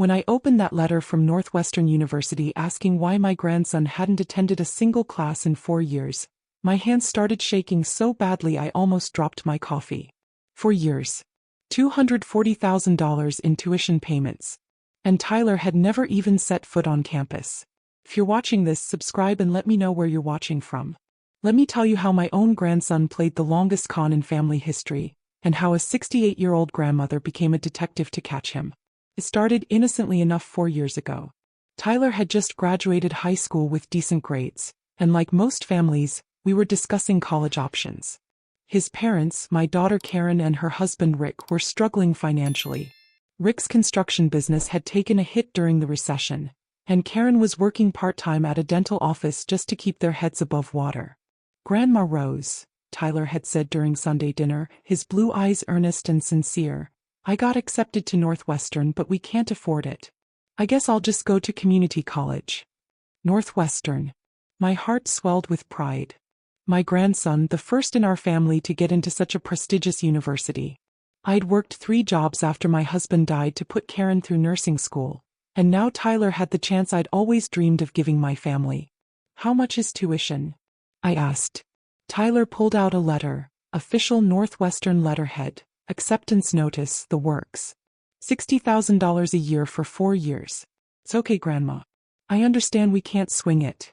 When I opened that letter from Northwestern University asking why my grandson hadn't attended a single class in 4 years, my hands started shaking so badly I almost dropped my coffee. 4 years. $240,000 in tuition payments. And Tyler had never even set foot on campus. If you're watching this, subscribe and let me know where you're watching from. Let me tell you how my own grandson played the longest con in family history, and how a 68-year-old grandmother became a detective to catch him. It started innocently enough 4 years ago. Tyler had just graduated high school with decent grades, and like most families, we were discussing college options. His parents, my daughter Karen and her husband Rick, were struggling financially. Rick's construction business had taken a hit during the recession, and Karen was working part-time at a dental office just to keep their heads above water. "Grandma Rose," Tyler had said during Sunday dinner, his blue eyes earnest and sincere, "I got accepted to Northwestern, but we can't afford it. I guess I'll just go to community college." Northwestern. My heart swelled with pride. My grandson, the first in our family to get into such a prestigious university. I'd worked 3 jobs after my husband died to put Karen through nursing school, and now Tyler had the chance I'd always dreamed of giving my family. "How much is tuition?" I asked. Tyler pulled out a letter, official Northwestern letterhead, acceptance notice, the works. $60,000 a year for 4 years. "It's okay, Grandma. I understand we can't swing it."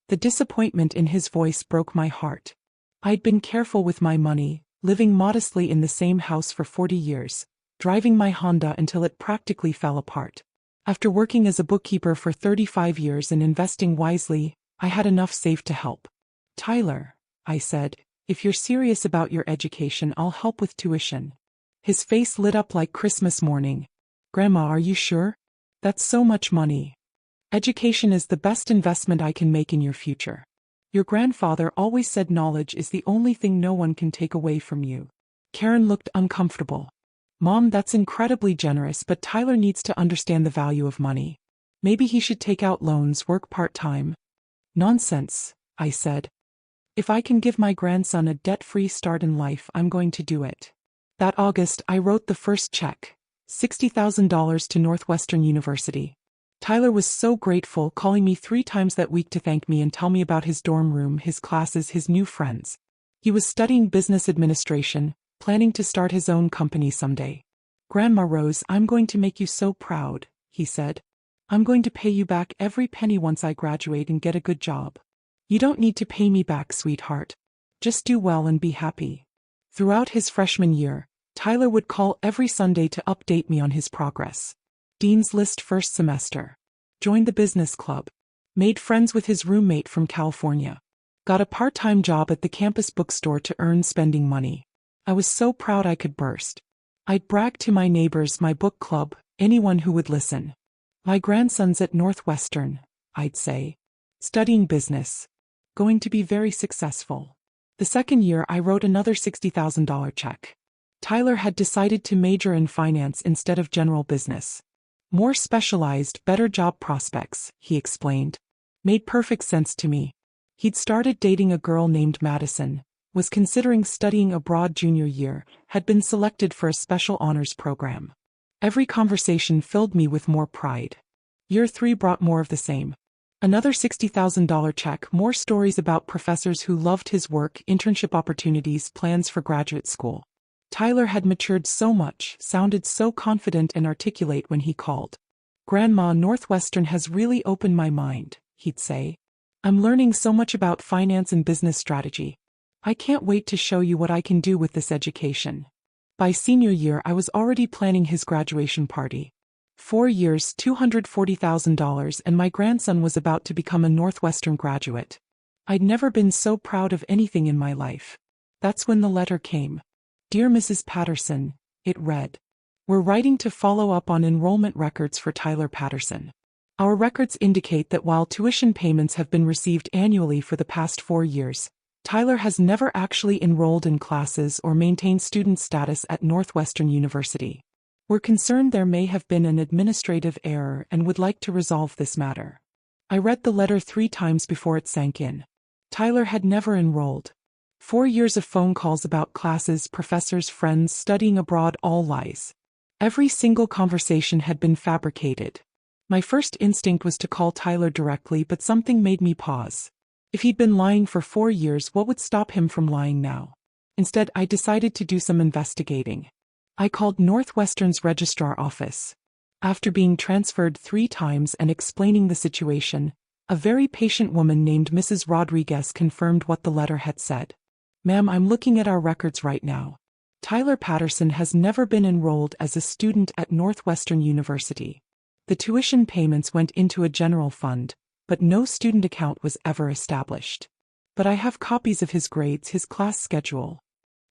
The disappointment in his voice broke my heart. I'd been careful with my money, living modestly in the same house for 40 years, driving my Honda until it practically fell apart. After working as a bookkeeper for 35 years and investing wisely, I had enough saved to help. "Tyler," I said, "if you're serious about your education, I'll help with tuition." His face lit up like Christmas morning. "Grandma, are you sure? That's so much money. Education is the best investment I can make in your future. Your grandfather always said knowledge is the only thing no one can take away from you." Karen looked uncomfortable. "Mom, that's incredibly generous, but Tyler needs to understand the value of money. Maybe he should take out loans, work part-time." "Nonsense," I said. "If I can give my grandson a debt-free start in life, I'm going to do it." That August, I wrote the first check, $60,000 to Northwestern University. Tyler was so grateful, calling me 3 times that week to thank me and tell me about his dorm room, his classes, his new friends. He was studying business administration, planning to start his own company someday. "Grandma Rose, I'm going to make you so proud," he said. "I'm going to pay you back every penny once I graduate and get a good job." "You don't need to pay me back, sweetheart. Just do well and be happy." Throughout his freshman year, Tyler would call every Sunday to update me on his progress. Dean's List first semester. Joined the business club. Made friends with his roommate from California. Got a part-time job at the campus bookstore to earn spending money. I was so proud I could burst. I'd brag to my neighbors, my book club, anyone who would listen. "My grandson's at Northwestern," I'd say. "Studying business. Going to be very successful." The second year, I wrote another $60,000 check. Tyler had decided to major in finance instead of general business. "More specialized, better job prospects," he explained. Made perfect sense to me. He'd started dating a girl named Madison, was considering studying abroad junior year, had been selected for a special honors program. Every conversation filled me with more pride. Year 3 brought more of the same. Another $60,000 check, more stories about professors who loved his work, internship opportunities, plans for graduate school. Tyler had matured so much, sounded so confident and articulate when he called. "Grandma, Northwestern has really opened my mind," he'd say. "I'm learning so much about finance and business strategy. I can't wait to show you what I can do with this education." By senior year, I was already planning his graduation party. 4 years, $240,000, and my grandson was about to become a Northwestern graduate. I'd never been so proud of anything in my life. That's when the letter came. "Dear Mrs. Patterson," it read. "We're writing to follow up on enrollment records for Tyler Patterson. Our records indicate that while tuition payments have been received annually for the past 4 years, Tyler has never actually enrolled in classes or maintained student status at Northwestern University. We're concerned there may have been an administrative error and would like to resolve this matter." I read the letter 3 times before it sank in. Tyler had never enrolled. 4 years of phone calls about classes, professors, friends, studying abroad, all lies. Every single conversation had been fabricated. My first instinct was to call Tyler directly, but something made me pause. If he'd been lying for 4 years, what would stop him from lying now? Instead, I decided to do some investigating. I called Northwestern's registrar office. After being transferred 3 times and explaining the situation, a very patient woman named Mrs. Rodriguez confirmed what the letter had said. "Ma'am, I'm looking at our records right now. Tyler Patterson has never been enrolled as a student at Northwestern University. The tuition payments went into a general fund, but no student account was ever established. But I have copies of his grades, his class schedule."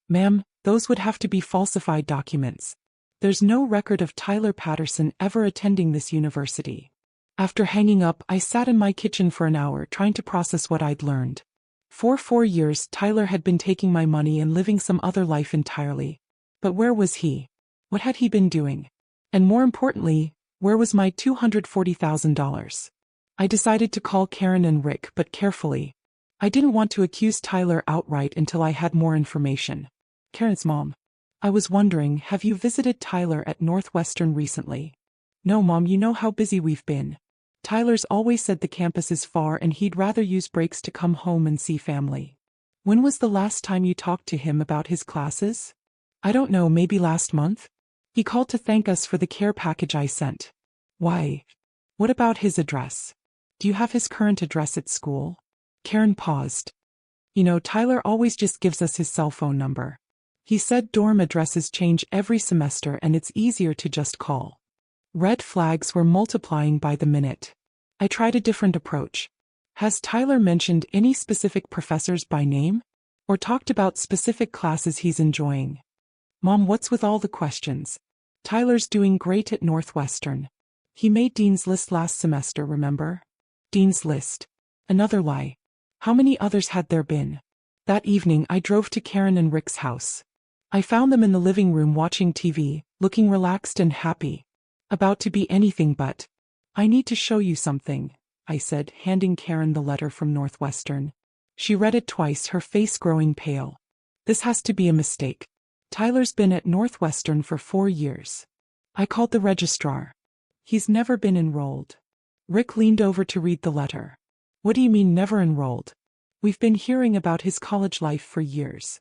"Ma'am, those would have to be falsified documents. There's no record of Tyler Patterson ever attending this university." After hanging up, I sat in my kitchen for an hour trying to process what I'd learned. For 4 years, Tyler had been taking my money and living some other life entirely. But where was he? What had he been doing? And more importantly, where was my $240,000? I decided to call Karen and Rick, but carefully. I didn't want to accuse Tyler outright until I had more information. "Karen's mom. I was wondering, have you visited Tyler at Northwestern recently?" "No, Mom, you know how busy we've been. Tyler's always said the campus is far and he'd rather use breaks to come home and see family." "When was the last time you talked to him about his classes?" "I don't know, maybe last month. He called to thank us for the care package I sent." "Why? What about his address? Do you have his current address at school?" Karen paused. "You know, Tyler always just gives us his cell phone number. He said dorm addresses change every semester and it's easier to just call." Red flags were multiplying by the minute. I tried a different approach. "Has Tyler mentioned any specific professors by name? Or talked about specific classes he's enjoying?" "Mom, what's with all the questions? Tyler's doing great at Northwestern. He made Dean's List last semester, remember?" "Dean's List. Another lie. How many others had there been?" That evening I drove to Karen and Rick's house. I found them in the living room watching TV, looking relaxed and happy. About to be anything but. "I need to show you something," I said, handing Karen the letter from Northwestern. She read it twice, her face growing pale. "This has to be a mistake. Tyler's been at Northwestern for 4 years. I called the registrar. He's never been enrolled." Rick leaned over to read the letter. "What do you mean never enrolled? We've been hearing about his college life for years."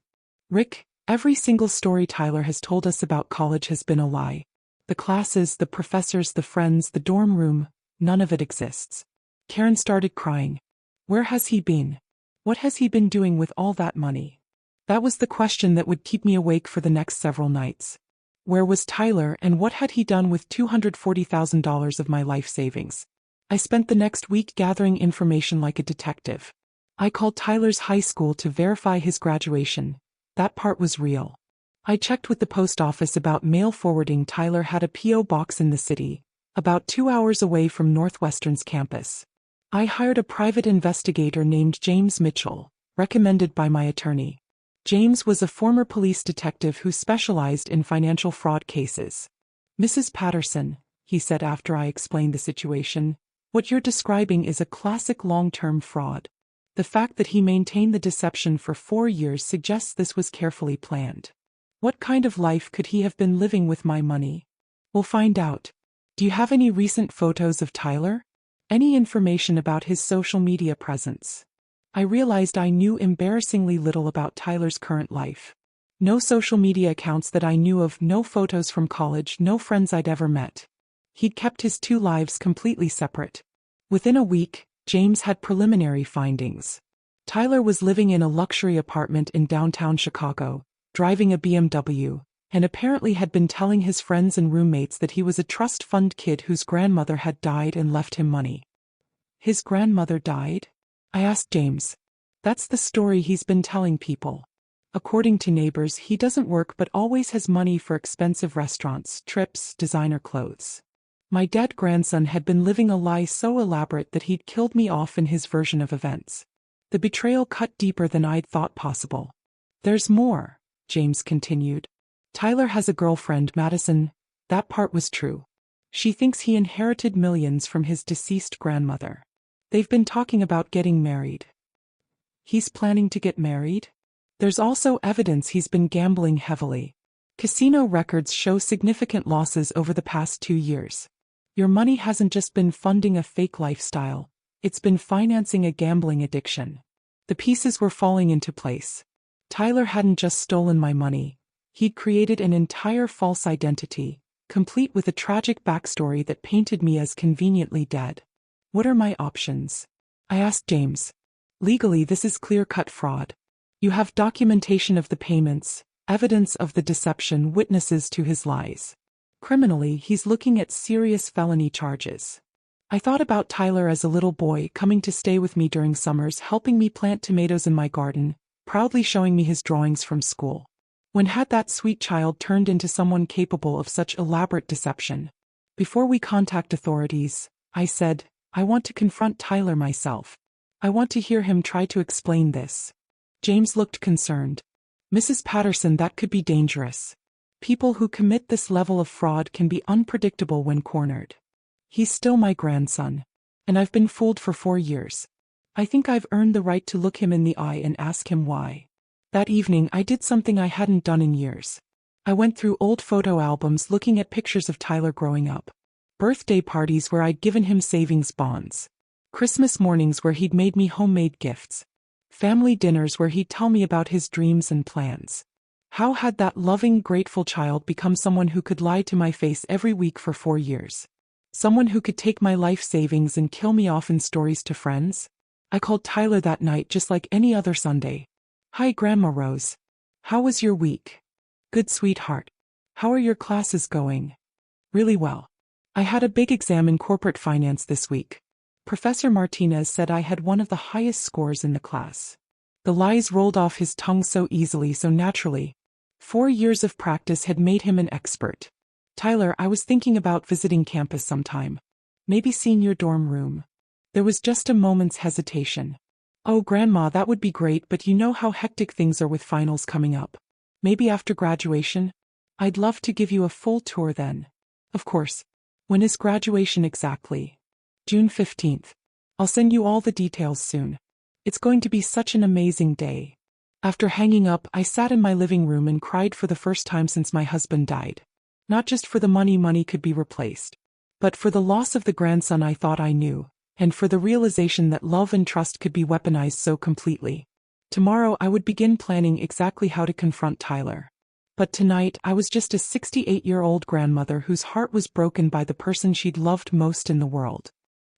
"Rick, every single story Tyler has told us about college has been a lie. The classes, the professors, the friends, the dorm room, none of it exists." Karen started crying. "Where has he been? What has he been doing with all that money?" That was the question that would keep me awake for the next several nights. Where was Tyler, and what had he done with $240,000 of my life savings? I spent the next week gathering information like a detective. I called Tyler's high school to verify his graduation. That part was real. I checked with the post office about mail forwarding. Tyler had a P.O. box in the city, about 2 hours away from Northwestern's campus. I hired a private investigator named James Mitchell, recommended by my attorney. James was a former police detective who specialized in financial fraud cases. "Mrs. Patterson," he said after I explained the situation, "what you're describing is a classic long-term fraud. The fact that he maintained the deception for 4 years suggests this was carefully planned. What kind of life could he have been living with my money? We'll find out. Do you have any recent photos of Tyler? Any information about his social media presence?" I realized I knew embarrassingly little about Tyler's current life. No social media accounts that I knew of, no photos from college, no friends I'd ever met. He'd kept his 2 lives completely separate. Within a week, James had preliminary findings. Tyler was living in a luxury apartment in downtown Chicago, driving a BMW, and apparently had been telling his friends and roommates that he was a trust fund kid whose grandmother had died and left him money. "His grandmother died?" I asked James. "That's the story he's been telling people. According to neighbors, he doesn't work but always has money for expensive restaurants, trips, designer clothes. My dead grandson had been living a lie so elaborate that he'd killed me off in his version of events. The betrayal cut deeper than I'd thought possible." "There's more," James continued. "Tyler has a girlfriend, Madison. That part was true. She thinks he inherited millions from his deceased grandmother. They've been talking about getting married." "He's planning to get married?" "There's also evidence he's been gambling heavily. Casino records show significant losses over the past 2 years. Your money hasn't just been funding a fake lifestyle, it's been financing a gambling addiction. The pieces were falling into place. Tyler hadn't just stolen my money, he'd created an entire false identity, complete with a tragic backstory that painted me as conveniently dead. What are my options? I asked James. Legally, this is clear-cut fraud. You have documentation of the payments, evidence of the deception, witnesses to his lies. Criminally, he's looking at serious felony charges. I thought about Tyler as a little boy coming to stay with me during summers, helping me plant tomatoes in my garden, proudly showing me his drawings from school. When had that sweet child turned into someone capable of such elaborate deception? Before we contact authorities, I said, I want to confront Tyler myself. I want to hear him try to explain this. James looked concerned. Mrs. Patterson, that could be dangerous. People who commit this level of fraud can be unpredictable when cornered. He's still my grandson. And I've been fooled for 4 years. I think I've earned the right to look him in the eye and ask him why. That evening I did something I hadn't done in years. I went through old photo albums looking at pictures of Tyler growing up. Birthday parties where I'd given him savings bonds. Christmas mornings where he'd made me homemade gifts. Family dinners where he'd tell me about his dreams and plans. How had that loving, grateful child become someone who could lie to my face every week for 4 years? Someone who could take my life savings and kill me off in stories to friends? I called Tyler that night just like any other Sunday. Hi, Grandma Rose. How was your week? Good, sweetheart. How are your classes going? Really well. I had a big exam in corporate finance this week. Professor Martinez said I had one of the highest scores in the class. The lies rolled off his tongue so easily, so naturally. 4 years of practice had made him an expert. Tyler, I was thinking about visiting campus sometime. Maybe seeing your dorm room. There was just a moment's hesitation. Oh, Grandma, that would be great, but you know how hectic things are with finals coming up. Maybe after graduation? I'd love to give you a full tour then. Of course. When is graduation exactly? June 15th. I'll send you all the details soon. It's going to be such an amazing day. After hanging up, I sat in my living room and cried for the first time since my husband died. Not just for the money could be replaced, but for the loss of the grandson I thought I knew, and for the realization that love and trust could be weaponized so completely. Tomorrow I would begin planning exactly how to confront Tyler. But tonight I was just a 68-year-old grandmother whose heart was broken by the person she'd loved most in the world.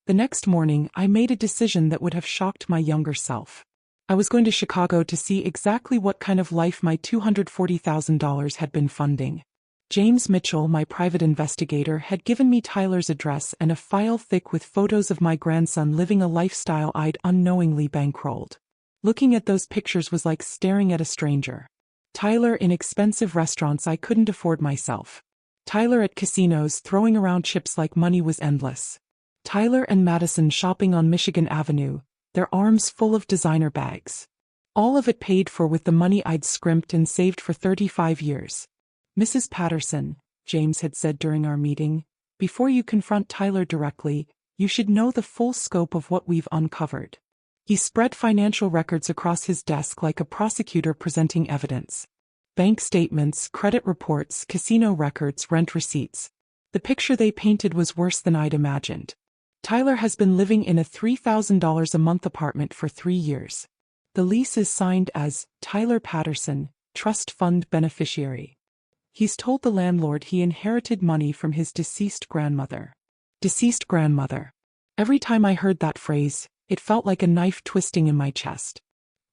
The next morning I made a decision that would have shocked my younger self. I was going to Chicago to see exactly what kind of life my $240,000 had been funding. James Mitchell, my private investigator, had given me Tyler's address and a file thick with photos of my grandson living a lifestyle I'd unknowingly bankrolled. Looking at those pictures was like staring at a stranger. Tyler in expensive restaurants I couldn't afford myself. Tyler at casinos throwing around chips like money was endless. Tyler and Madison shopping on Michigan Avenue, their arms full of designer bags. All of it paid for with the money I'd scrimped and saved for 35 years. Mrs. Patterson, James had said during our meeting, before you confront Tyler directly, you should know the full scope of what we've uncovered. He spread financial records across his desk like a prosecutor presenting evidence. Bank statements, credit reports, casino records, rent receipts. The picture they painted was worse than I'd imagined. Tyler has been living in a $3,000 a month apartment for 3 years. The lease is signed as Tyler Patterson, Trust Fund Beneficiary. He's told the landlord he inherited money from his deceased grandmother. Deceased grandmother. Every time I heard that phrase, it felt like a knife twisting in my chest.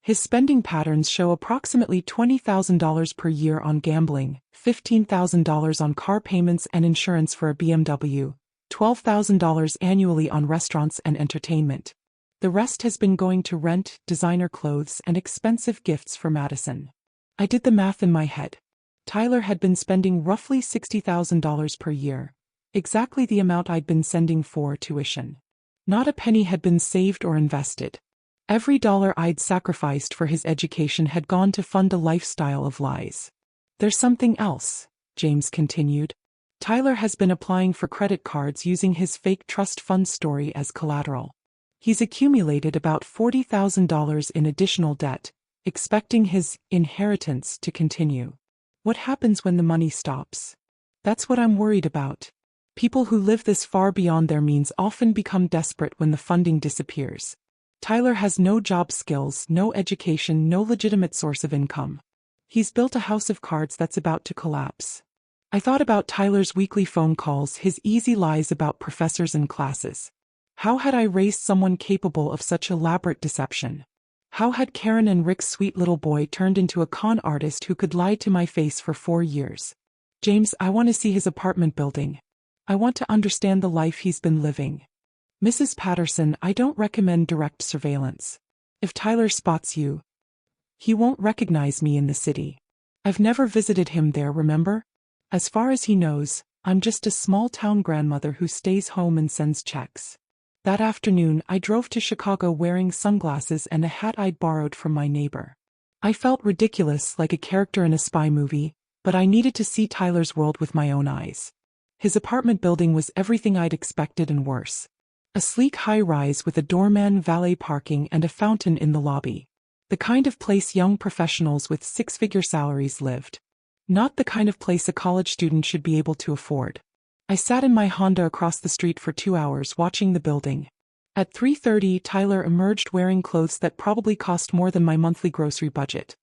His spending patterns show approximately $20,000 per year on gambling, $15,000 on car payments and insurance for a BMW, $12,000 annually on restaurants and entertainment. The rest has been going to rent, designer clothes, and expensive gifts for Madison. I did the math in my head. Tyler had been spending roughly $60,000 per year, exactly the amount I'd been sending for tuition. Not a penny had been saved or invested. Every dollar I'd sacrificed for his education had gone to fund a lifestyle of lies. There's something else, James continued. Tyler has been applying for credit cards using his fake trust fund story as collateral. He's accumulated about $40,000 in additional debt, expecting his inheritance to continue. What happens when the money stops? That's what I'm worried about. People who live this far beyond their means often become desperate when the funding disappears. Tyler has no job skills, no education, no legitimate source of income. He's built a house of cards that's about to collapse. I thought about Tyler's weekly phone calls, his easy lies about professors and classes. How had I raised someone capable of such elaborate deception? How had Karen and Rick's sweet little boy turned into a con artist who could lie to my face for 4 years? James, I want to see his apartment building. I want to understand the life he's been living. Mrs. Patterson, I don't recommend direct surveillance. If Tyler spots you, he won't recognize me in the city. I've never visited him there, remember? As far as he knows, I'm just a small-town grandmother who stays home and sends checks. That afternoon, I drove to Chicago wearing sunglasses and a hat I'd borrowed from my neighbor. I felt ridiculous, like a character in a spy movie, but I needed to see Tyler's world with my own eyes. His apartment building was everything I'd expected and worse. A sleek high-rise with a doorman, valet parking, and a fountain in the lobby. The kind of place young professionals with six-figure salaries lived. Not the kind of place a college student should be able to afford. I sat in my Honda across the street for 2 hours watching the building. At 3:30, Tyler emerged wearing clothes that probably cost more than my monthly grocery budget.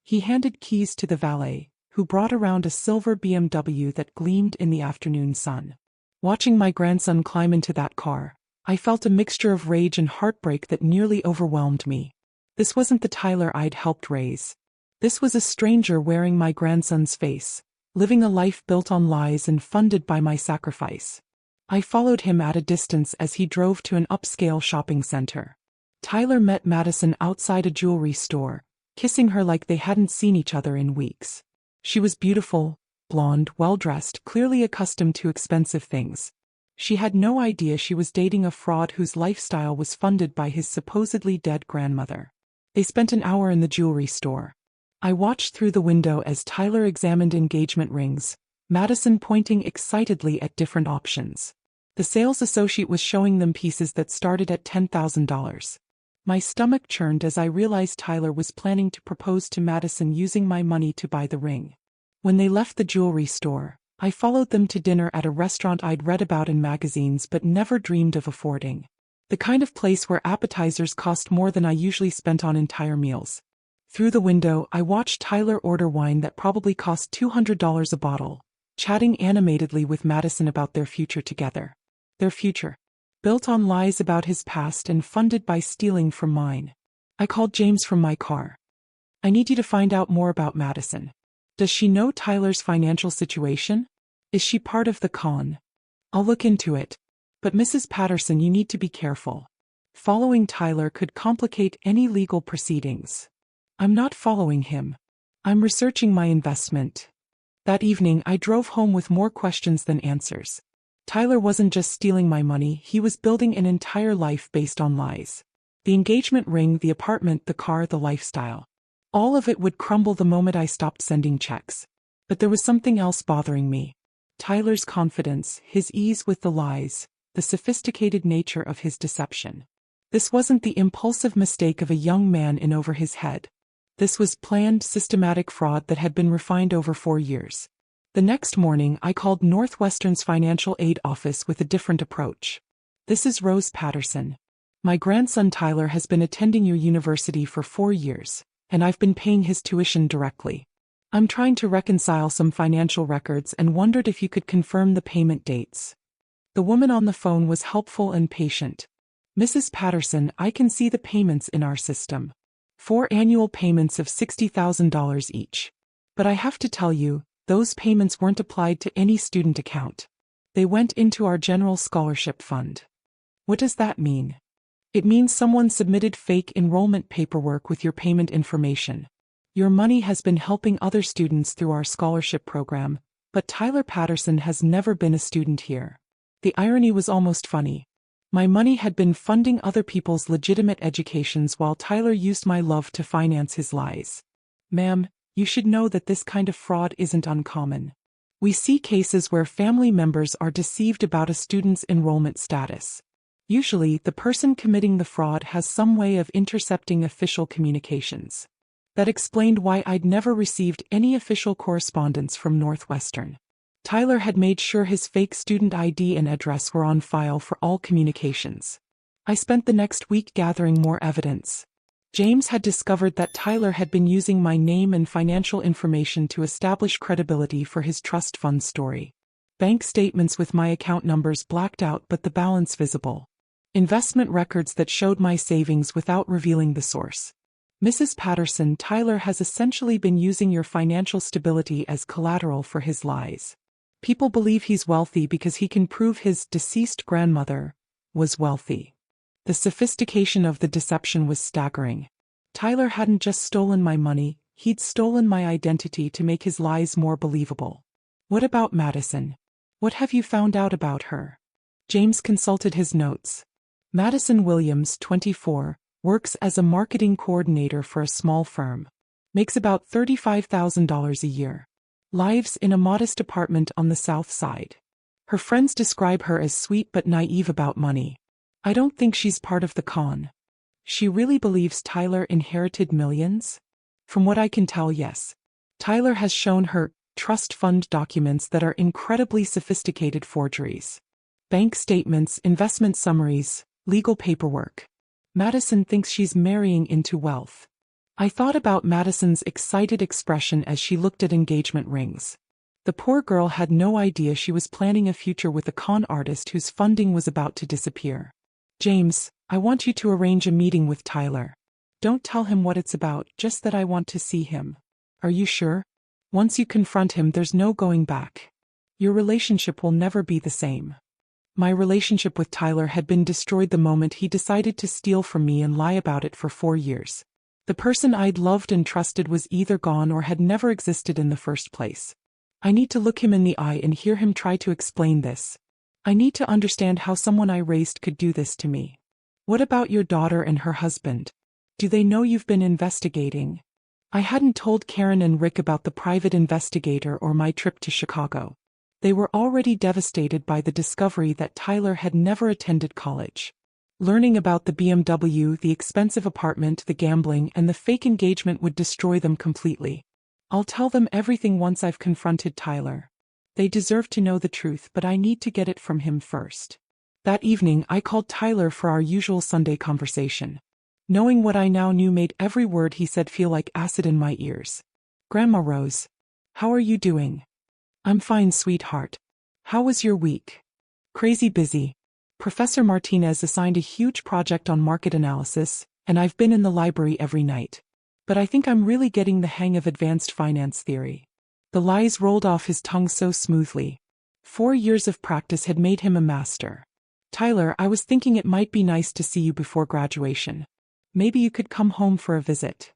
He handed keys to the valet, who brought around a silver BMW that gleamed in the afternoon sun. Watching my grandson climb into that car, I felt a mixture of rage and heartbreak that nearly overwhelmed me. This wasn't the Tyler I'd helped raise. This was a stranger wearing my grandson's face, living a life built on lies and funded by my sacrifice. I followed him at a distance as he drove to an upscale shopping center. Tyler met Madison outside a jewelry store, kissing her like they hadn't seen each other in weeks. She was beautiful, blonde, well-dressed, clearly accustomed to expensive things. She had no idea she was dating a fraud whose lifestyle was funded by his supposedly dead grandmother. They spent an hour in the jewelry store. I watched through the window as Tyler examined engagement rings, Madison pointing excitedly at different options. The sales associate was showing them pieces that started at $10,000. My stomach churned as I realized Tyler was planning to propose to Madison using my money to buy the ring. When they left the jewelry store, I followed them to dinner at a restaurant I'd read about in magazines but never dreamed of affording. The kind of place where appetizers cost more than I usually spent on entire meals. Through the window, I watched Tyler order wine that probably cost $200 a bottle, chatting animatedly with Madison about their future together. Their future, built on lies about his past and funded by stealing from mine. I called James from my car. I need you to find out more about Madison. Does she know Tyler's financial situation? Is she part of the con? I'll look into it. But Mrs. Patterson, you need to be careful. Following Tyler could complicate any legal proceedings. I'm not following him. I'm researching my investment. That evening, I drove home with more questions than answers. Tyler wasn't just stealing my money, he was building an entire life based on lies. The engagement ring, the apartment, the car, the lifestyle. All of it would crumble the moment I stopped sending checks. But there was something else bothering me. Tyler's confidence, his ease with the lies, the sophisticated nature of his deception. This wasn't the impulsive mistake of a young man in over his head. This was planned, systematic fraud that had been refined over 4 years. The next morning, I called Northwestern's financial aid office with a different approach. This is Rose Patterson. My grandson Tyler has been attending your university for 4 years, and I've been paying his tuition directly. I'm trying to reconcile some financial records and wondered if you could confirm the payment dates. The woman on the phone was helpful and patient. Mrs. Patterson, I can see the payments in our system. 4 annual payments of $60,000 each. But I have to tell you, those payments weren't applied to any student account. They went into our general scholarship fund. What does that mean? It means someone submitted fake enrollment paperwork with your payment information. Your money has been helping other students through our scholarship program, but Tyler Patterson has never been a student here. The irony was almost funny. My money had been funding other people's legitimate educations while Tyler used my love to finance his lies. Ma'am, you should know that this kind of fraud isn't uncommon. We see cases where family members are deceived about a student's enrollment status. Usually, the person committing the fraud has some way of intercepting official communications. That explained why I'd never received any official correspondence from Northwestern. Tyler had made sure his fake student ID and address were on file for all communications. I spent the next week gathering more evidence. James had discovered that Tyler had been using my name and financial information to establish credibility for his trust fund story. Bank statements with my account numbers blacked out but the balance visible. Investment records that showed my savings without revealing the source. Mrs. Patterson, Tyler has essentially been using your financial stability as collateral for his lies. People believe he's wealthy because he can prove his deceased grandmother was wealthy. The sophistication of the deception was staggering. Tyler hadn't just stolen my money, he'd stolen my identity to make his lies more believable. What about Madison? What have you found out about her? James consulted his notes. Madison Williams, 24, works as a marketing coordinator for a small firm. Makes about $35,000 a year. Lives in a modest apartment on the South Side. Her friends describe her as sweet but naive about money. I don't think she's part of the con. She really believes Tyler inherited millions? From what I can tell, yes. Tyler has shown her trust fund documents that are incredibly sophisticated forgeries. Bank statements, investment summaries, legal paperwork. Madison thinks she's marrying into wealth. I thought about Madison's excited expression as she looked at engagement rings. The poor girl had no idea she was planning a future with a con artist whose funding was about to disappear. James, I want you to arrange a meeting with Tyler. Don't tell him what it's about, just that I want to see him. Are you sure? Once you confront him, there's no going back. Your relationship will never be the same. My relationship with Tyler had been destroyed the moment he decided to steal from me and lie about it for 4 years. The person I'd loved and trusted was either gone or had never existed in the first place. I need to look him in the eye and hear him try to explain this. I need to understand how someone I raised could do this to me. What about your daughter and her husband? Do they know you've been investigating? I hadn't told Karen and Rick about the private investigator or my trip to Chicago. They were already devastated by the discovery that Tyler had never attended college. Learning about the BMW, the expensive apartment, the gambling, and the fake engagement would destroy them completely. I'll tell them everything once I've confronted Tyler. They deserve to know the truth, but I need to get it from him first. That evening, I called Tyler for our usual Sunday conversation. Knowing what I now knew made every word he said feel like acid in my ears. Grandma Rose. How are you doing? I'm fine, sweetheart. How was your week? Crazy busy. Professor Martinez assigned a huge project on market analysis, and I've been in the library every night. But I think I'm really getting the hang of advanced finance theory. The lies rolled off his tongue so smoothly. 4 years of practice had made him a master. Tyler, I was thinking it might be nice to see you before graduation. Maybe you could come home for a visit.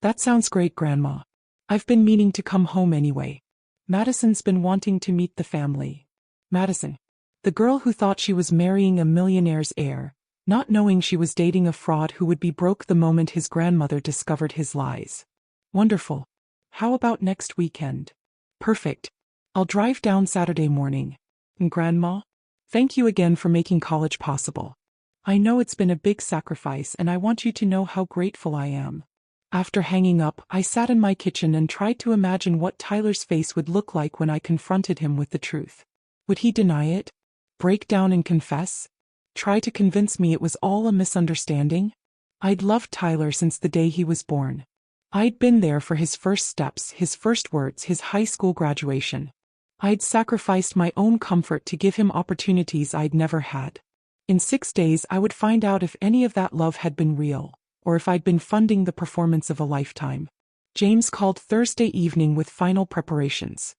That sounds great, Grandma. I've been meaning to come home anyway. Madison's been wanting to meet the family. Madison. The girl who thought she was marrying a millionaire's heir, not knowing she was dating a fraud who would be broke the moment his grandmother discovered his lies. Wonderful. How about next weekend? Perfect. I'll drive down Saturday morning. And Grandma? Thank you again for making college possible. I know it's been a big sacrifice and I want you to know how grateful I am. After hanging up, I sat in my kitchen and tried to imagine what Tyler's face would look like when I confronted him with the truth. Would he deny it? Break down and confess? Try to convince me it was all a misunderstanding? I'd loved Tyler since the day he was born. I'd been there for his first steps, his first words, his high school graduation. I'd sacrificed my own comfort to give him opportunities I'd never had. In 6 days I would find out if any of that love had been real, or if I'd been funding the performance of a lifetime. James called Thursday evening with final preparations.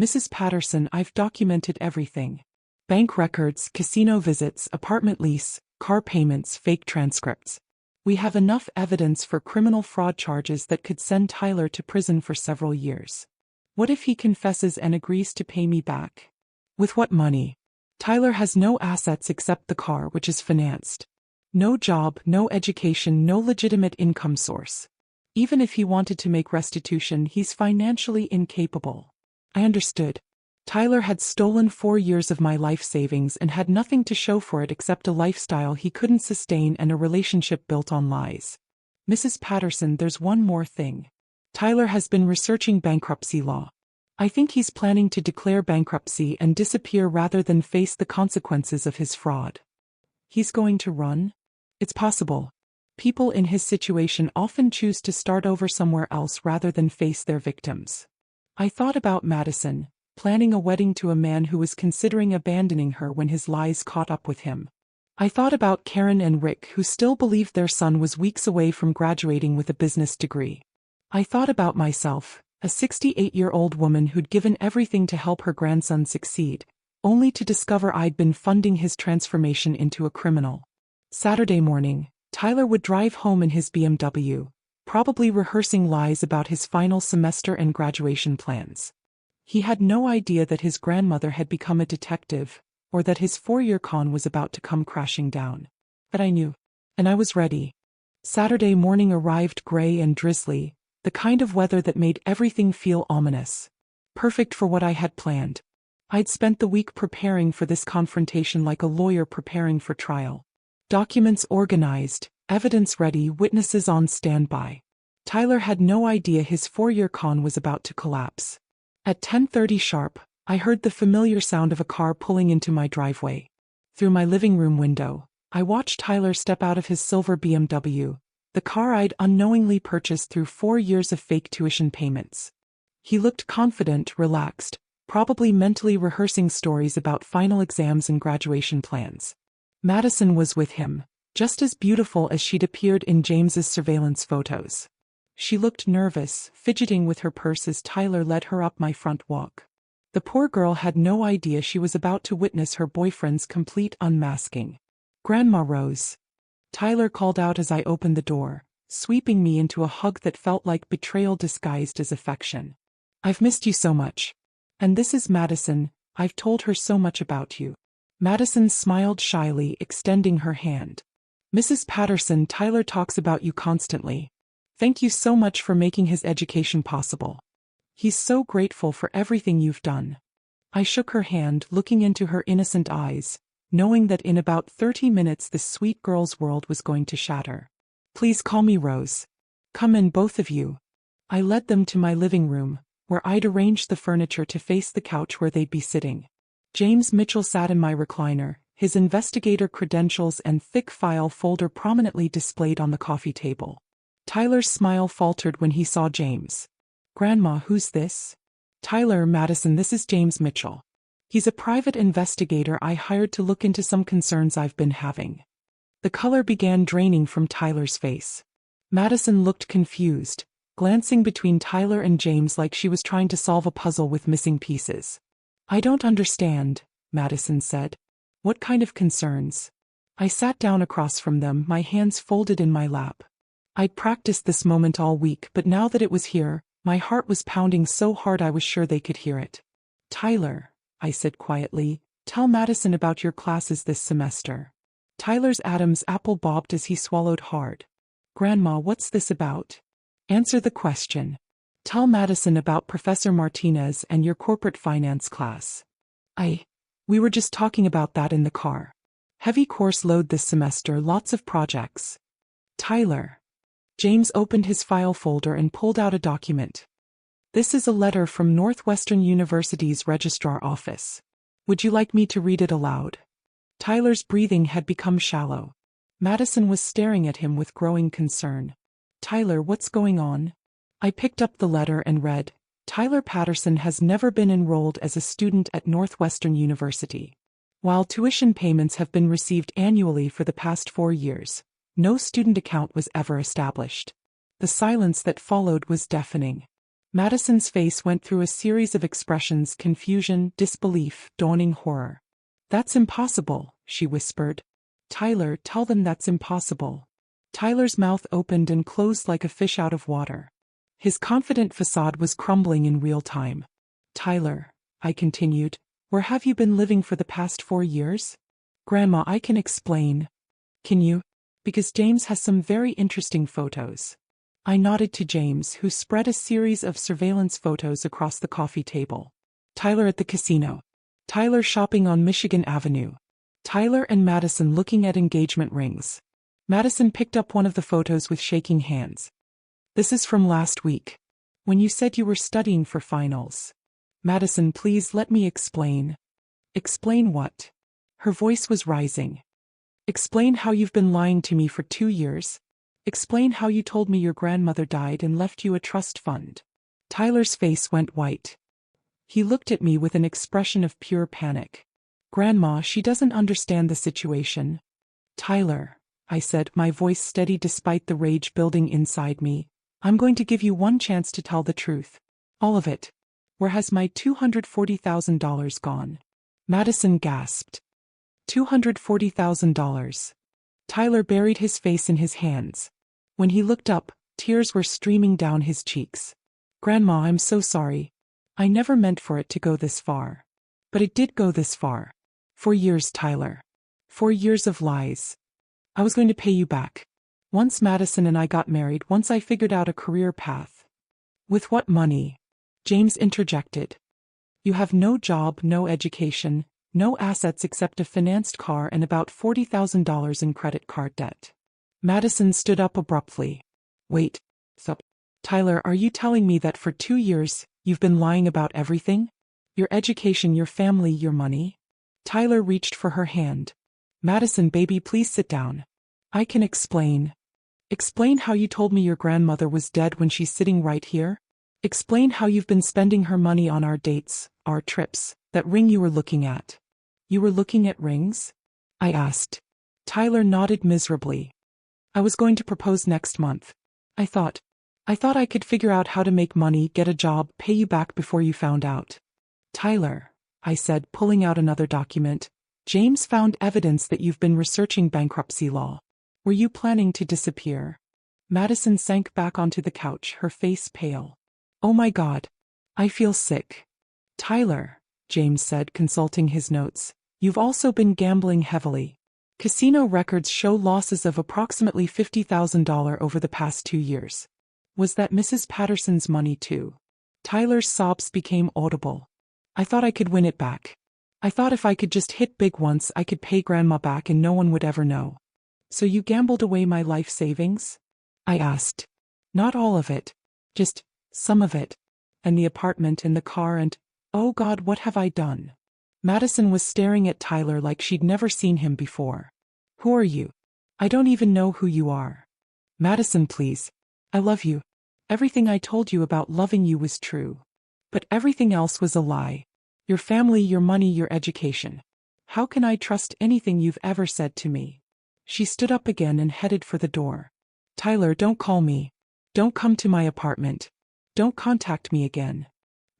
Mrs. Patterson, I've documented everything. Bank records, casino visits, apartment lease, car payments, fake transcripts. We have enough evidence for criminal fraud charges that could send Tyler to prison for several years. What if he confesses and agrees to pay me back? With what money? Tyler has no assets except the car, which is financed. No job, no education, no legitimate income source. Even if he wanted to make restitution, he's financially incapable. I understood. Tyler had stolen 4 years of my life savings and had nothing to show for it except a lifestyle he couldn't sustain and a relationship built on lies. Mrs. Patterson, there's one more thing. Tyler has been researching bankruptcy law. I think he's planning to declare bankruptcy and disappear rather than face the consequences of his fraud. He's going to run? It's possible. People in his situation often choose to start over somewhere else rather than face their victims. I thought about Madison, planning a wedding to a man who was considering abandoning her when his lies caught up with him. I thought about Karen and Rick, who still believed their son was weeks away from graduating with a business degree. I thought about myself, a 68-year-old woman who'd given everything to help her grandson succeed, only to discover I'd been funding his transformation into a criminal. Saturday morning, Tyler would drive home in his BMW, probably rehearsing lies about his final semester and graduation plans. He had no idea that his grandmother had become a detective, or that his 4-year con was about to come crashing down. But I knew. And I was ready. Saturday morning arrived gray and drizzly, the kind of weather that made everything feel ominous. Perfect for what I had planned. I'd spent the week preparing for this confrontation like a lawyer preparing for trial. Documents organized, evidence ready, witnesses on standby. Tyler had no idea his 4-year con was about to collapse. At 10:30 sharp, I heard the familiar sound of a car pulling into my driveway. Through my living room window, I watched Tyler step out of his silver BMW, the car I'd unknowingly purchased through 4 years of fake tuition payments. He looked confident, relaxed, probably mentally rehearsing stories about final exams and graduation plans. Madison was with him, just as beautiful as she'd appeared in James's surveillance photos. She looked nervous, fidgeting with her purse as Tyler led her up my front walk. The poor girl had no idea she was about to witness her boyfriend's complete unmasking. "Grandma Rose," Tyler called out as I opened the door, sweeping me into a hug that felt like betrayal disguised as affection. "I've missed you so much. And this is Madison, I've told her so much about you." Madison smiled shyly, extending her hand. "Mrs. Patterson, Tyler talks about you constantly. Thank you so much for making his education possible. He's so grateful for everything you've done." I shook her hand, looking into her innocent eyes, knowing that in about 30 minutes this sweet girl's world was going to shatter. "Please call me Rose. Come in, both of you." I led them to my living room, where I'd arranged the furniture to face the couch where they'd be sitting. James Mitchell sat in my recliner, his investigator credentials and thick file folder prominently displayed on the coffee table. Tyler's smile faltered when he saw James. "Grandma, who's this?" "Tyler, Madison, this is James Mitchell. He's a private investigator I hired to look into some concerns I've been having." The color began draining from Tyler's face. Madison looked confused, glancing between Tyler and James like she was trying to solve a puzzle with missing pieces. "I don't understand," Madison said. "What kind of concerns?" I sat down across from them, my hands folded in my lap. I'd practiced this moment all week, but now that it was here, my heart was pounding so hard I was sure they could hear it. "Tyler," I said quietly, "tell Madison about your classes this semester." Tyler's Adam's apple bobbed as he swallowed hard. "Grandma, what's this about?" "Answer the question. Tell Madison about Professor Martinez and your corporate finance class." We were just talking about that in the car. Heavy course load this semester, lots of projects." "Tyler." James opened his file folder and pulled out a document. "This is a letter from Northwestern University's registrar office. Would you like me to read it aloud?" Tyler's breathing had become shallow. Madison was staring at him with growing concern. "Tyler, what's going on?" I picked up the letter and read, "Tyler Patterson has never been enrolled as a student at Northwestern University. While tuition payments have been received annually for the past 4 years, no student account was ever established." The silence that followed was deafening. Madison's face went through a series of expressions: confusion, disbelief, dawning horror. "That's impossible," she whispered. "Tyler, tell them that's impossible." Tyler's mouth opened and closed like a fish out of water. His confident facade was crumbling in real time. "Tyler," I continued, "where have you been living for the past 4 years?" "Grandma, I can explain." "Can you? Because James has some very interesting photos." I nodded to James, who spread a series of surveillance photos across the coffee table. Tyler at the casino. Tyler shopping on Michigan Avenue. Tyler and Madison looking at engagement rings. Madison picked up one of the photos with shaking hands. This is from last week, when you said you were studying for finals. Madison, please let me explain. Explain what? Her voice was rising. Explain how you've been lying to me for 2 years. Explain how you told me your grandmother died and left you a trust fund. Tyler's face went white. He looked at me with an expression of pure panic. Grandma, she doesn't understand the situation. Tyler, I said, my voice steady despite the rage building inside me, I'm going to give you one chance to tell the truth. All of it. Where has my $240,000 gone? Madison gasped. $240,000. Tyler buried his face in his hands. When he looked up, tears were streaming down his cheeks. Grandma, I'm so sorry. I never meant for it to go this far. But it did go this far. 4 years, Tyler. 4 years of lies. I was going to pay you back. Once Madison and I got married, once I figured out a career path. With what money? James interjected. You have no job, no education, no assets except a financed car and about $40,000 in credit card debt. Madison stood up abruptly. Wait. Tyler, are you telling me that for 2 years, you've been lying about everything? Your education, your family, your money? Tyler reached for her hand. Madison, baby, please sit down. I can explain. Explain how you told me your grandmother was dead when she's sitting right here. Explain how you've been spending her money on our dates, our trips, that ring you were looking at. You were looking at rings? I asked. Tyler nodded miserably. I was going to propose next month. I thought I could figure out how to make money, get a job, pay you back before you found out. Tyler, I said, pulling out another document. James found evidence that you've been researching bankruptcy law. Were you planning to disappear? Madison sank back onto the couch, her face pale. Oh my God. I feel sick. Tyler, James said, consulting his notes, you've also been gambling heavily. Casino records show losses of approximately $50,000 over the past 2 years. Was that Mrs. Patterson's money too? Tyler's sobs became audible. I thought I could win it back. I thought if I could just hit big once, I could pay Grandma back and no one would ever know. So you gambled away my life savings? I asked. Not all of it. Just some of it. And the apartment and the car and, oh God, what have I done? Madison was staring at Tyler like she'd never seen him before. Who are you? I don't even know who you are. Madison, please. I love you. Everything I told you about loving you was true. But everything else was a lie. Your family, your money, your education. How can I trust anything you've ever said to me? She stood up again and headed for the door. Tyler, don't call me. Don't come to my apartment. Don't contact me again.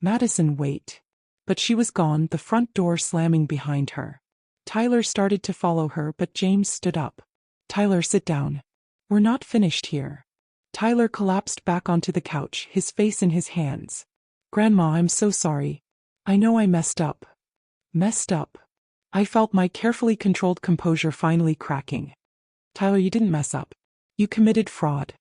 Madison, wait. But she was gone, the front door slamming behind her. Tyler started to follow her, but James stood up. Tyler, sit down. We're not finished here. Tyler collapsed back onto the couch, his face in his hands. Grandma, I'm so sorry. I know I messed up. Messed up. I felt my carefully controlled composure finally cracking. Tyler, you didn't mess up. You committed fraud.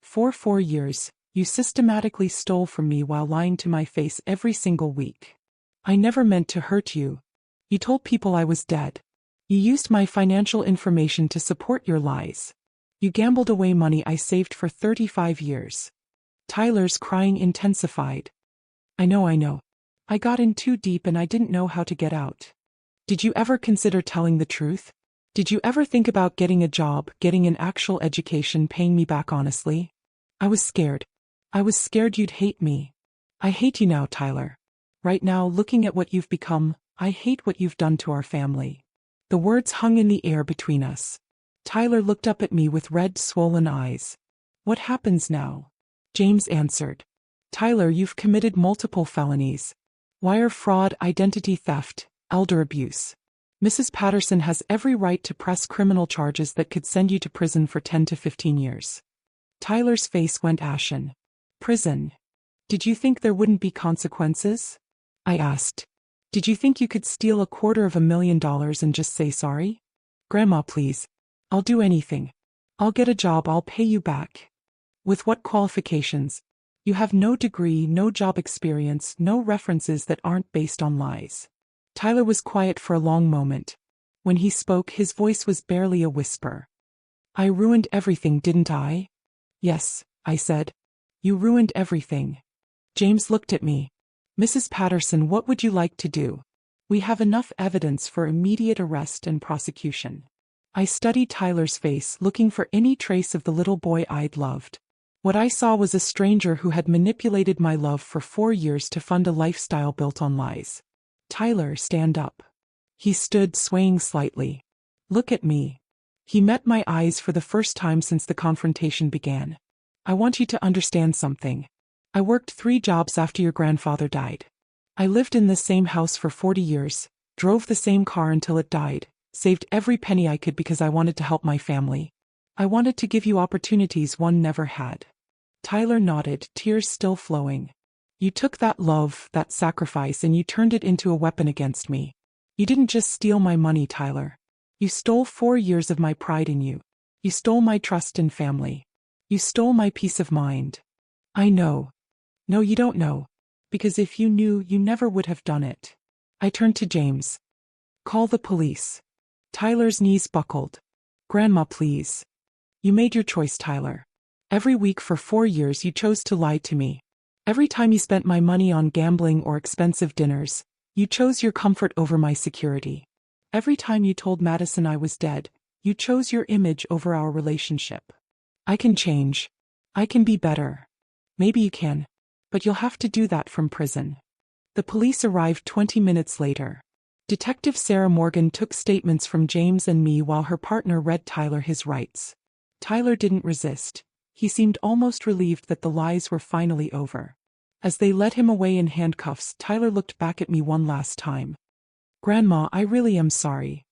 For 4 years, you systematically stole from me while lying to my face every single week. I never meant to hurt you. You told people I was dead. You used my financial information to support your lies. You gambled away money I saved for 35 years. Tyler's crying intensified. I know. I got in too deep and I didn't know how to get out. Did you ever consider telling the truth? Did you ever think about getting a job, getting an actual education, paying me back honestly? I was scared. I was scared you'd hate me. I hate you now, Tyler. Right now, looking at what you've become, I hate what you've done to our family. The words hung in the air between us. Tyler looked up at me with red, swollen eyes. What happens now? James answered. Tyler, you've committed multiple felonies. Wire fraud, identity theft, elder abuse. Mrs. Patterson has every right to press criminal charges that could send you to prison for 10 to 15 years. Tyler's face went ashen. Prison? Did you think there wouldn't be consequences? I asked. Did you think you could steal $250,000 and just say sorry? Grandma, please. I'll do anything. I'll get a job, I'll pay you back. With what qualifications? You have no degree, no job experience, no references that aren't based on lies. Tyler was quiet for a long moment. When he spoke, his voice was barely a whisper. I ruined everything, didn't I? Yes, I said. You ruined everything. James looked at me. Mrs. Patterson, what would you like to do? We have enough evidence for immediate arrest and prosecution. I studied Tyler's face, looking for any trace of the little boy I'd loved. What I saw was a stranger who had manipulated my love for 4 years to fund a lifestyle built on lies. Tyler, stand up. He stood, swaying slightly. Look at me. He met my eyes for the first time since the confrontation began. I want you to understand something. I worked 3 jobs after your grandfather died. I lived in this same house for 40 years, drove the same car until it died, saved every penny I could because I wanted to help my family. I wanted to give you opportunities one never had. Tyler nodded, tears still flowing. You took that love, that sacrifice, and you turned it into a weapon against me. You didn't just steal my money, Tyler. You stole 4 years of my pride in you. You stole my trust in family. You stole my peace of mind. I know. No, you don't know. Because if you knew, you never would have done it. I turned to James. Call the police. Tyler's knees buckled. Grandma, please. You made your choice, Tyler. Every week for 4 years you chose to lie to me. Every time you spent my money on gambling or expensive dinners, you chose your comfort over my security. Every time you told Madison I was dead, you chose your image over our relationship. I can change. I can be better. Maybe you can. But you'll have to do that from prison. The police arrived 20 minutes later. Detective Sarah Morgan took statements from James and me while her partner read Tyler his rights. Tyler didn't resist. He seemed almost relieved that the lies were finally over. As they led him away in handcuffs, Tyler looked back at me one last time. Grandma, I really am sorry.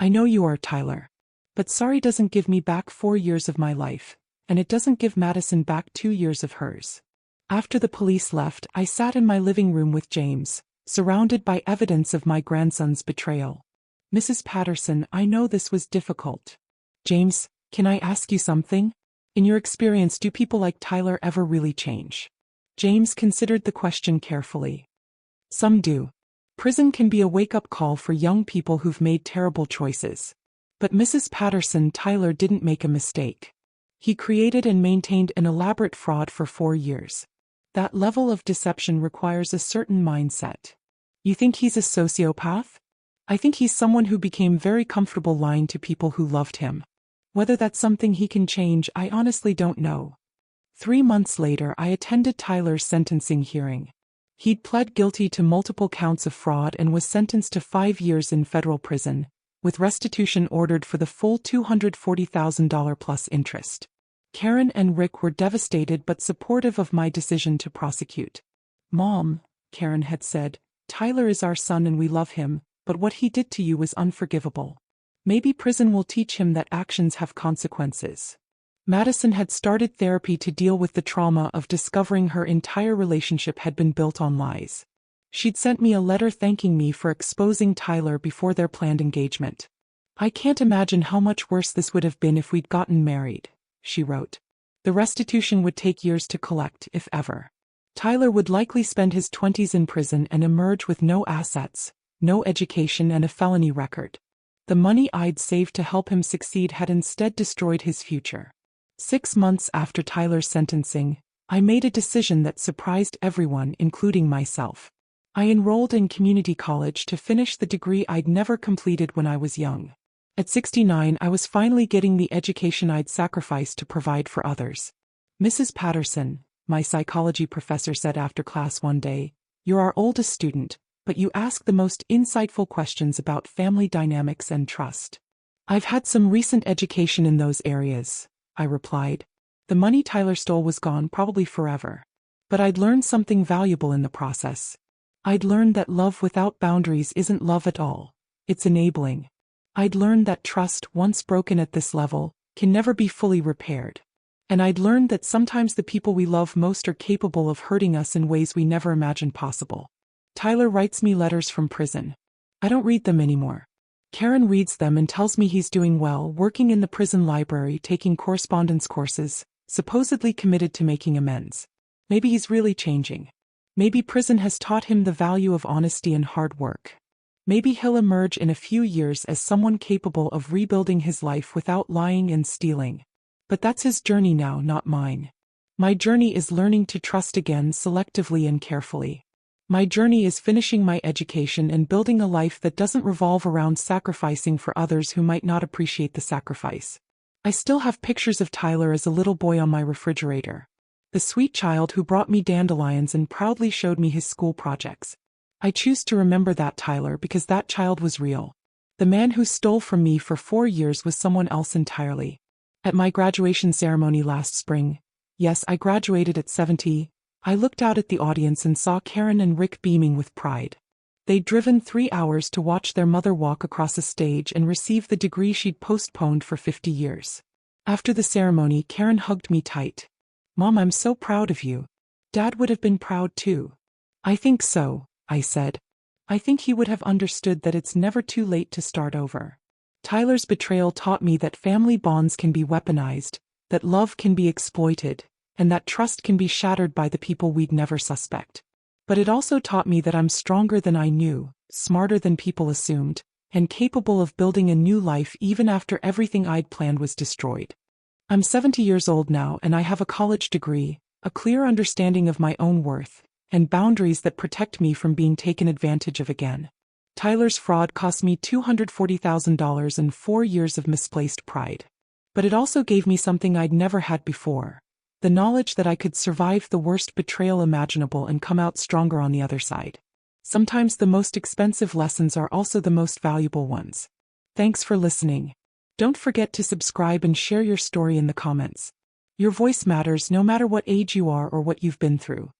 I know you are, Tyler. But sorry doesn't give me back 4 years of my life, and it doesn't give Madison back 2 years of hers. After the police left, I sat in my living room with James, surrounded by evidence of my grandson's betrayal. Mrs. Patterson, I know this was difficult. James, can I ask you something? In your experience, do people like Tyler ever really change? James considered the question carefully. Some do. Prison can be a wake-up call for young people who've made terrible choices. But Mrs. Patterson, Tyler didn't make a mistake. He created and maintained an elaborate fraud for 4 years. That level of deception requires a certain mindset. You think he's a sociopath? I think he's someone who became very comfortable lying to people who loved him. Whether that's something he can change, I honestly don't know. 3 months later, I attended Tyler's sentencing hearing. He'd pled guilty to multiple counts of fraud and was sentenced to 5 years in federal prison, with restitution ordered for the full $240,000 plus interest. Karen and Rick were devastated but supportive of my decision to prosecute. Mom, Karen had said, Tyler is our son and we love him, but what he did to you was unforgivable. Maybe prison will teach him that actions have consequences. Madison had started therapy to deal with the trauma of discovering her entire relationship had been built on lies. She'd sent me a letter thanking me for exposing Tyler before their planned engagement. I can't imagine how much worse this would have been if we'd gotten married, she wrote. The restitution would take years to collect, if ever. Tyler would likely spend his 20s in prison and emerge with no assets, no education, and a felony record. The money I'd saved to help him succeed had instead destroyed his future. 6 months after Tyler's sentencing, I made a decision that surprised everyone, including myself. I enrolled in community college to finish the degree I'd never completed when I was young. At 69, I was finally getting the education I'd sacrificed to provide for others. Mrs. Patterson, my psychology professor said after class one day, you're our oldest student, but you ask the most insightful questions about family dynamics and trust. I've had some recent education in those areas, I replied. The money Tyler stole was gone, probably forever. But I'd learned something valuable in the process. I'd learned that love without boundaries isn't love at all, it's enabling. I'd learned that trust, once broken at this level, can never be fully repaired. And I'd learned that sometimes the people we love most are capable of hurting us in ways we never imagined possible. Tyler writes me letters from prison. I don't read them anymore. Karen reads them and tells me he's doing well, working in the prison library, taking correspondence courses, supposedly committed to making amends. Maybe he's really changing. Maybe prison has taught him the value of honesty and hard work. Maybe he'll emerge in a few years as someone capable of rebuilding his life without lying and stealing. But that's his journey now, not mine. My journey is learning to trust again selectively and carefully. My journey is finishing my education and building a life that doesn't revolve around sacrificing for others who might not appreciate the sacrifice. I still have pictures of Tyler as a little boy on my refrigerator. The sweet child who brought me dandelions and proudly showed me his school projects. I choose to remember that Tyler because that child was real. The man who stole from me for 4 years was someone else entirely. At my graduation ceremony last spring, yes, I graduated at 70, I looked out at the audience and saw Karen and Rick beaming with pride. They'd driven 3 hours to watch their mother walk across a stage and receive the degree she'd postponed for 50 years. After the ceremony, Karen hugged me tight. "Mom, I'm so proud of you. Dad would have been proud too." "I think so," I said. "I think he would have understood that it's never too late to start over." Tyler's betrayal taught me that family bonds can be weaponized, that love can be exploited, and that trust can be shattered by the people we'd never suspect. But it also taught me that I'm stronger than I knew, smarter than people assumed, and capable of building a new life even after everything I'd planned was destroyed. I'm 70 years old now and I have a college degree, a clear understanding of my own worth, and boundaries that protect me from being taken advantage of again. Tyler's fraud cost me $240,000 and 4 years of misplaced pride. But it also gave me something I'd never had before: the knowledge that I could survive the worst betrayal imaginable and come out stronger on the other side. Sometimes the most expensive lessons are also the most valuable ones. Thanks for listening. Don't forget to subscribe and share your story in the comments. Your voice matters no matter what age you are or what you've been through.